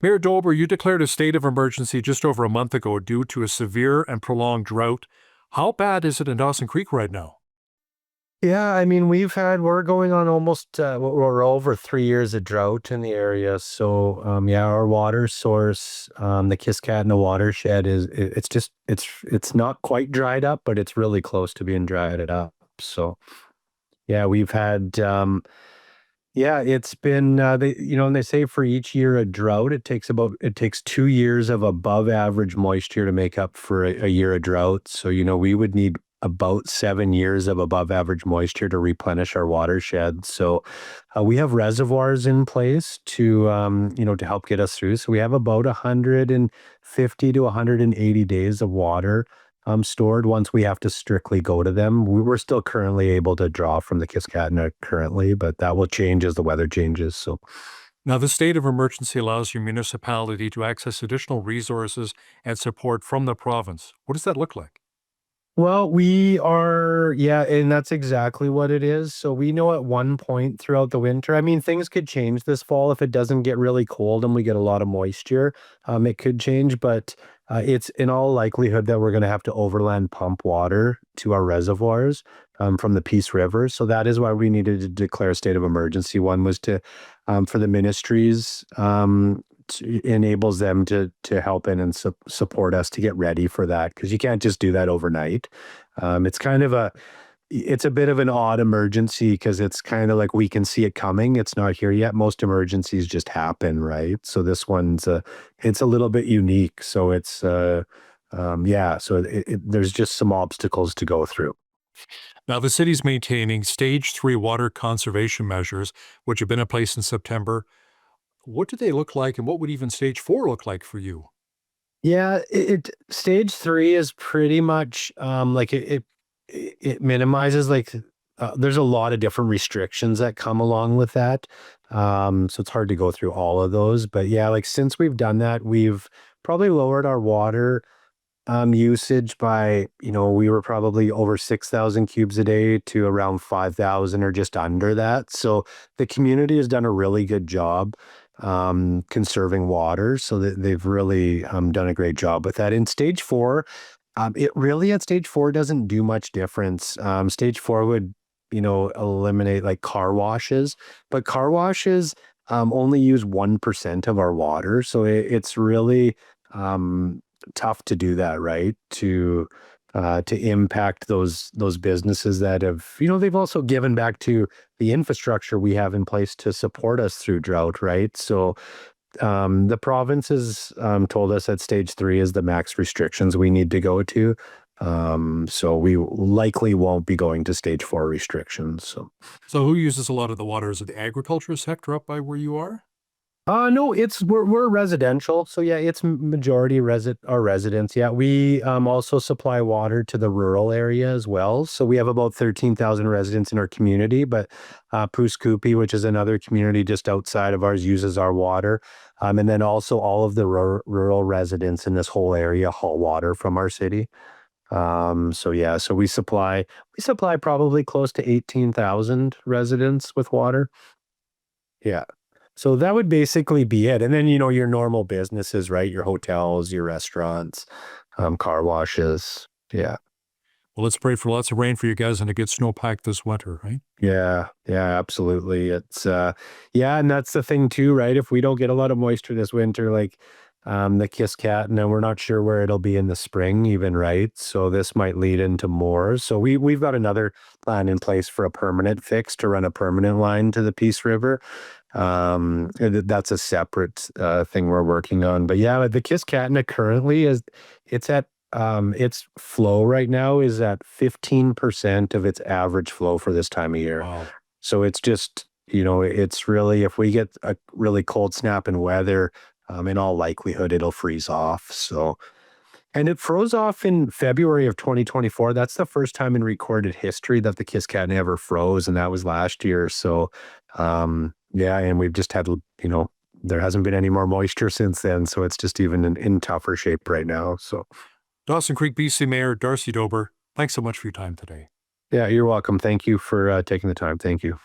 Mayor Dober, you declared a state of emergency just over a month ago due to a severe and prolonged drought. How bad is it in Dawson Creek right now? Yeah, I mean, we're going on almost, we're over 3 years of drought in the area. So, yeah, our water source, the Kiskatna watershed it's not quite dried up, but it's really close to being dried up. So, yeah, we've had, yeah, it's been, and they say for each year of drought, it takes 2 years of above average moisture to make up for a year of drought. So, we would need about 7 years of above average moisture to replenish our watershed. So, we have reservoirs in place to help get us through. So we have about 150 to 180 days of water stored once we have to strictly go to them. We're still currently able to draw from the Kiskatna currently, but that will change as the weather changes. So, Now, the state of emergency allows your municipality to access additional resources and support from the province. What does that look like? well, yeah, and that's exactly what it is. So we know at one point throughout the winter, I mean, things could change this fall if it doesn't get really cold and we get a lot of moisture. It could change, but it's in all likelihood that we're going to have to overland pump water to our reservoirs from the Peace River. So that is why we needed to declare a state of emergency. One was for the ministries enables them to help in and support us to get ready for that, because you can't just do that overnight. It's kind of it's a bit of an odd emergency because it's kind of like we can see it coming. It's not here yet. Most emergencies just happen, right? So this one's it's a little bit unique. So yeah. So there's just some obstacles to go through. Now, the city's maintaining stage 3 water conservation measures, which have been in place in September. What do they look like, and what would even stage 4 look like for you? Yeah, stage 3 is pretty much, like, it minimizes, like, there's a lot of different restrictions that come along with that, so it's hard to go through all of those, but yeah, like, since we've done that, we've probably lowered our water, usage by, we were probably over 6,000 cubes a day to around 5,000 or just under that. So the community has done a really good job conserving water. So that they've really done a great job with that. In stage 4, it really at stage 4 doesn't do much difference. Stage 4 would, eliminate like car washes, but car washes only use 1% of our water. So it's really, um, tough to do that, right? To impact those businesses that have, they've also given back to the infrastructure we have in place to support us through drought, right? So the province has told us that stage 3 is the max restrictions we need to go to. So we likely won't be going to stage 4 restrictions. So So, who uses a lot of the water? Is it the agriculture sector up by where you are? no, we're residential, so yeah, it's majority our residents. Yeah, we also supply water to the rural area as well. So we have about 13,000 residents in our community, but Puskupi, which is another community just outside of ours, uses our water. And then also all of the rural residents in this whole area haul water from our city. So yeah, so we supply probably close to 18,000 residents with water. Yeah. So that would basically be it. And then, your normal businesses, right? Your hotels, your restaurants, car washes. Yeah. Well, let's pray for lots of rain for you guys and a good snowpack this winter, right? Yeah. Yeah, absolutely. Yeah. And that's the thing too, right? If we don't get a lot of moisture this winter, like, the Kiskatna, we're not sure where it'll be in the spring even, right? So this might lead into more. So we've got another plan in place for a permanent fix to run a permanent line to the Peace River. That's a separate thing we're working on. But yeah, the Kiskatna currently it's at its flow right now is at 15% of its average flow for this time of year. Wow. So it's just, it's really, if we get a really cold snap in weather, in all likelihood, it'll freeze off. So, and it froze off in February of 2024. That's the first time in recorded history that the Kiskatna ever froze, and that was last year. So, yeah, and we've just had, there hasn't been any more moisture since then. So it's just even in tougher shape right now. So, Dawson Creek, BC Mayor Darcy Dober, thanks so much for your time today. yeah, you're welcome. Thank you for taking the time. Thank you.